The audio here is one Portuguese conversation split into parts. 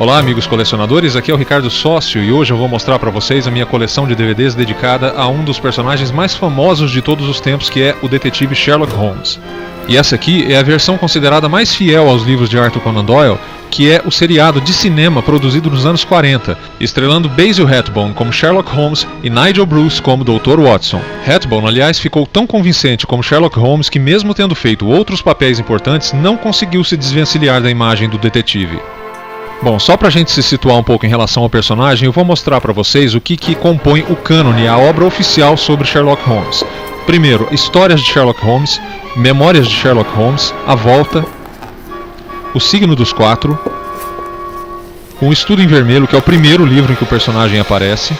Olá amigos colecionadores, aqui é o Ricardo Sócio e hoje eu vou mostrar para vocês a minha coleção de DVDs dedicada a um dos personagens mais famosos de todos os tempos, que é o detetive Sherlock Holmes. E essa aqui é a versão considerada mais fiel aos livros de Arthur Conan Doyle, que é o seriado de cinema produzido nos anos 40, estrelando Basil Rathbone como Sherlock Holmes e Nigel Bruce como Dr. Watson. Rathbone, aliás, ficou tão convincente como Sherlock Holmes que, mesmo tendo feito outros papéis importantes, não conseguiu se desvencilhar da imagem do detetive. Bom, só pra gente se situar um pouco em relação ao personagem, eu vou mostrar pra vocês o que compõe o cânone, a obra oficial sobre Sherlock Holmes. Primeiro, histórias de Sherlock Holmes, memórias de Sherlock Holmes, a volta, o signo dos quatro, um estudo em vermelho, que é o primeiro livro em que o personagem aparece,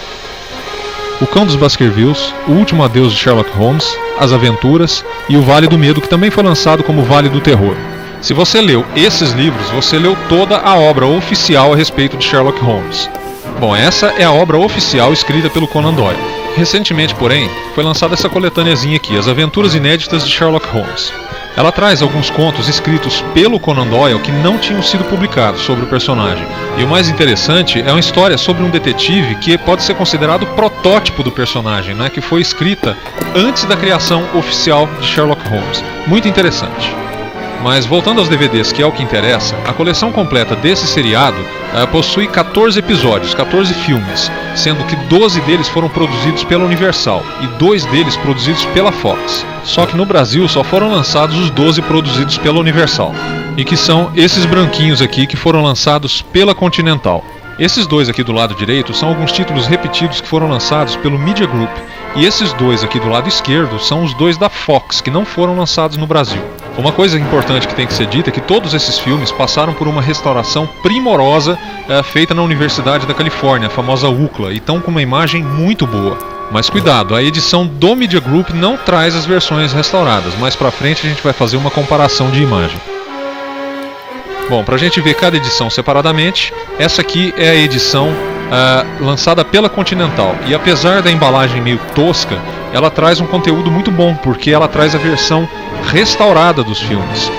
o Cão dos Baskervilles, o último adeus de Sherlock Holmes, as aventuras e o Vale do Medo, que também foi lançado como Vale do Terror. Se você leu esses livros, você leu toda a obra oficial a respeito de Sherlock Holmes. Bom, essa é a obra oficial escrita pelo Conan Doyle. Recentemente, porém, foi lançada essa coletâneazinha aqui, As Aventuras Inéditas de Sherlock Holmes. Ela traz alguns contos escritos pelo Conan Doyle que não tinham sido publicados sobre o personagem. E o mais interessante é uma história sobre um detetive que pode ser considerado o protótipo do personagem, né, que foi escrita antes da criação oficial de Sherlock Holmes. Muito interessante. Mas voltando aos DVDs, que é o que interessa, a coleção completa desse seriado possui 14 episódios, 14 filmes, sendo que 12 deles foram produzidos pela Universal e 2 deles produzidos pela Fox. Só que no Brasil só foram lançados os 12 produzidos pela Universal, e que são esses branquinhos aqui que foram lançados pela Continental. Esses dois aqui do lado direito são alguns títulos repetidos que foram lançados pelo Media Group, e esses dois aqui do lado esquerdo são os dois da Fox, que não foram lançados no Brasil. Uma coisa importante que tem que ser dita é que todos esses filmes passaram por uma restauração primorosa feita na Universidade da Califórnia, a famosa UCLA, e estão com uma imagem muito boa. Mas cuidado, a edição do Media Group não traz as versões restauradas, mais pra frente a gente vai fazer uma comparação de imagem. Bom, pra gente ver cada edição separadamente, essa aqui é a edição lançada pela Continental, e apesar da embalagem meio tosca, ela traz um conteúdo muito bom, porque ela traz a versão restaurada dos filmes.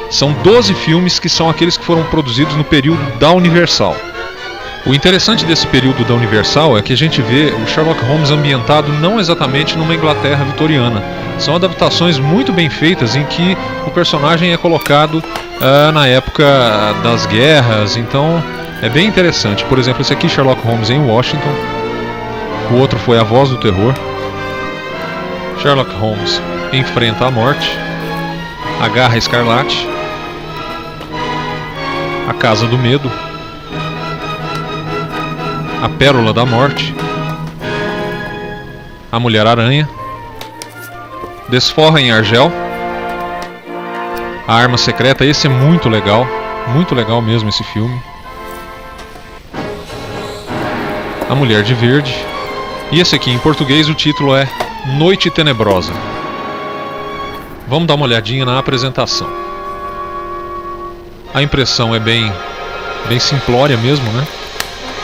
São 12 filmes que são aqueles que foram produzidos no período da Universal. O interessante desse período da Universal é que a gente vê o Sherlock Holmes ambientado não exatamente numa Inglaterra vitoriana. São adaptações muito bem feitas em que o personagem é colocado na época das guerras, então é bem interessante. Por exemplo, esse aqui, Sherlock Holmes em Washington. O outro foi A Voz do Terror. Sherlock Holmes enfrenta a morte. A Garra Escarlate. A Casa do Medo. A Pérola da Morte. A Mulher-Aranha. Desforra em Argel. A Arma Secreta, esse é muito legal mesmo esse filme. A Mulher de Verde. E esse aqui em português o título é Noite Tenebrosa. Vamos dar uma olhadinha na apresentação. A impressão é bem simplória mesmo, né?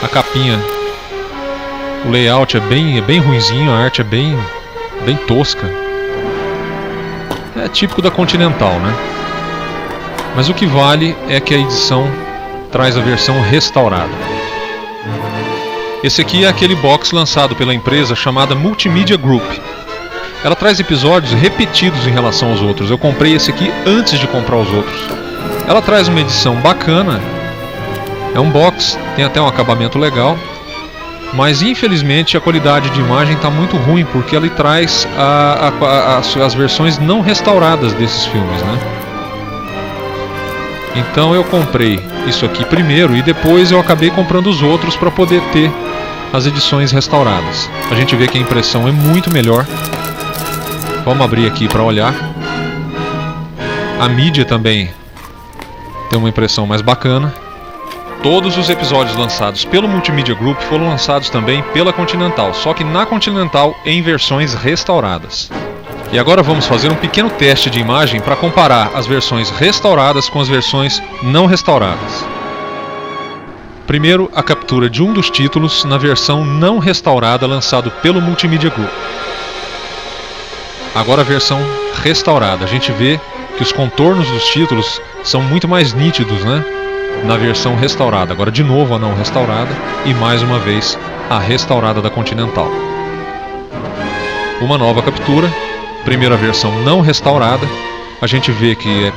A capinha, o layout é bem ruinzinho, a arte é bem tosca. É típico da Continental, né? Mas o que vale é que a edição traz a versão restaurada. Esse aqui é aquele box lançado pela empresa chamada Multimedia Group. Ela traz episódios repetidos em relação aos outros. Eu comprei esse aqui antes de comprar os outros. Ela traz uma edição bacana. É um box, tem até um acabamento legal. Mas infelizmente a qualidade de imagem está muito ruim, porque ela traz as versões não restauradas desses filmes, né? Então eu comprei isso aqui primeiro e depois eu acabei comprando os outros para poder ter as edições restauradas. A gente vê que a impressão é muito melhor. Vamos abrir aqui para olhar. A mídia também tem uma impressão mais bacana. Todos os episódios lançados pelo Multimedia Group foram lançados também pela Continental, só que na Continental em versões restauradas. E agora vamos fazer um pequeno teste de imagem para comparar as versões restauradas com as versões não restauradas. Primeiro, a captura de um dos títulos na versão não restaurada lançado pelo Multimedia Group. Agora a versão restaurada. A gente vê que os contornos dos títulos são muito mais nítidos, né? na versão restaurada. Agora de novo a não restaurada e mais uma vez a restaurada da Continental. Uma nova captura, primeira versão não restaurada. A gente vê que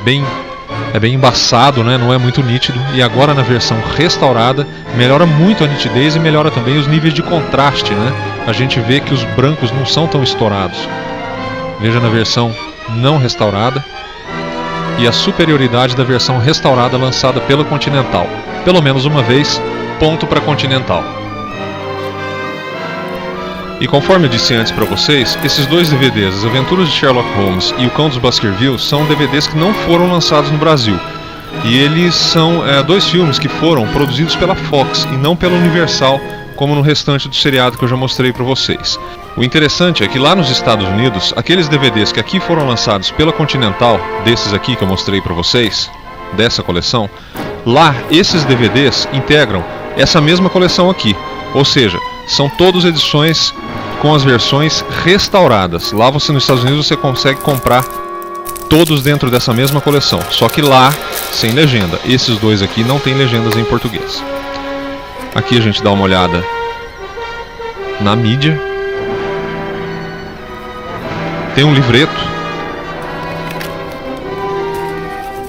é bem embaçado, né? Não é muito nítido. E agora na versão restaurada melhora muito a nitidez e melhora também os níveis de contraste, né? A gente vê que os brancos não são tão estourados. Veja na versão não restaurada e a superioridade da versão restaurada lançada pela Continental. Pelo menos uma vez, ponto para Continental. E conforme eu disse antes para vocês, esses dois DVDs, As Aventuras de Sherlock Holmes e O Cão dos Baskervilles, são DVDs que não foram lançados no Brasil. E eles são dois filmes que foram produzidos pela Fox e não pela Universal, como no restante do seriado que eu já mostrei para vocês. O interessante é que lá nos Estados Unidos, aqueles DVDs que aqui foram lançados pela Continental, desses aqui que eu mostrei para vocês, dessa coleção, lá esses DVDs integram essa mesma coleção aqui. Ou seja, são todas edições com as versões restauradas. Lá nos Estados Unidos você consegue comprar todos dentro dessa mesma coleção. Só que lá, sem legenda. Esses dois aqui não tem legendas em português. Aqui a gente dá uma olhada na mídia. Tem um livreto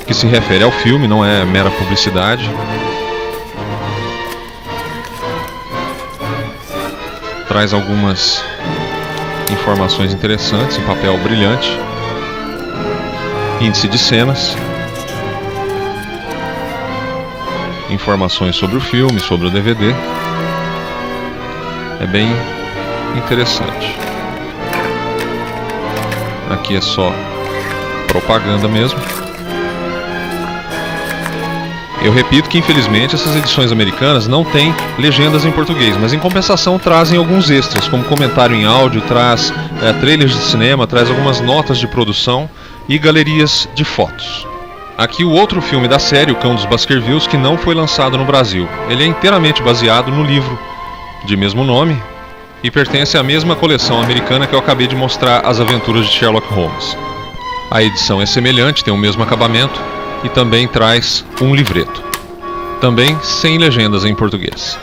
que se refere ao filme, não é mera publicidade. Traz algumas informações interessantes em papel brilhante. Índice de cenas. Informações sobre o filme, sobre o DVD. É bem interessante. Aqui é só propaganda mesmo. Eu repito que infelizmente essas edições americanas não têm legendas em português, mas em compensação trazem alguns extras, como comentário em áudio, traz trailers de cinema, traz algumas notas de produção e galerias de fotos. Aqui o outro filme da série, O Cão dos Baskervilles, que não foi lançado no Brasil. Ele é inteiramente baseado no livro de mesmo nome e pertence à mesma coleção americana que eu acabei de mostrar, As Aventuras de Sherlock Holmes. A edição é semelhante, tem o mesmo acabamento e também traz um livreto, também sem legendas em português.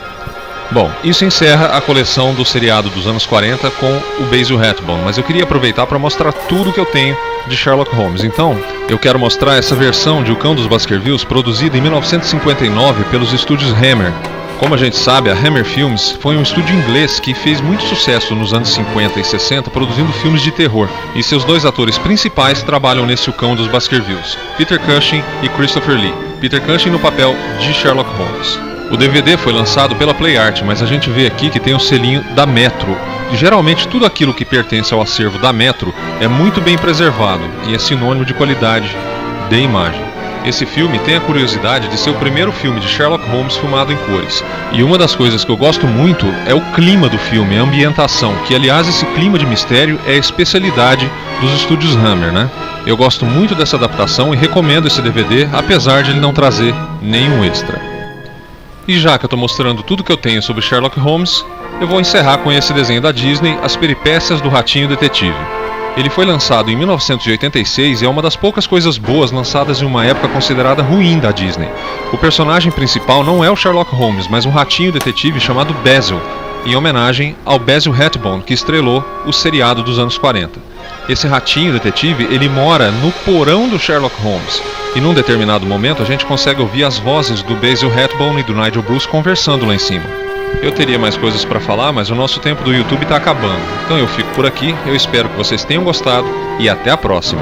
Bom, isso encerra a coleção do seriado dos anos 40 com o Basil Rathbone, mas eu queria aproveitar para mostrar tudo que eu tenho de Sherlock Holmes. Então, eu quero mostrar essa versão de O Cão dos Baskervilles, produzida em 1959 pelos estúdios Hammer. Como a gente sabe, a Hammer Films foi um estúdio inglês que fez muito sucesso nos anos 50 e 60 produzindo filmes de terror, e seus dois atores principais trabalham nesse O Cão dos Baskervilles, Peter Cushing e Christopher Lee. Peter Cushing no papel de Sherlock Holmes. O DVD foi lançado pela Play Art, mas a gente vê aqui que tem o selinho da Metro. E geralmente tudo aquilo que pertence ao acervo da Metro é muito bem preservado e é sinônimo de qualidade de imagem. Esse filme tem a curiosidade de ser o primeiro filme de Sherlock Holmes filmado em cores. E uma das coisas que eu gosto muito é o clima do filme, a ambientação, que aliás esse clima de mistério é a especialidade dos estúdios Hammer, né? Eu gosto muito dessa adaptação e recomendo esse DVD, apesar de ele não trazer nenhum extra. E já que eu estou mostrando tudo que eu tenho sobre Sherlock Holmes, eu vou encerrar com esse desenho da Disney, As Peripécias do Ratinho Detetive. Ele foi lançado em 1986 e é uma das poucas coisas boas lançadas em uma época considerada ruim da Disney. O personagem principal não é o Sherlock Holmes, mas um ratinho detetive chamado Basil, em homenagem ao Basil Rathbone, que estrelou o seriado dos anos 40. Esse ratinho detetive, ele mora no porão do Sherlock Holmes, e num determinado momento a gente consegue ouvir as vozes do Basil Rathbone e do Nigel Bruce conversando lá em cima. Eu teria mais coisas para falar, mas o nosso tempo do YouTube está acabando. Então eu fico por aqui, eu espero que vocês tenham gostado e até a próxima.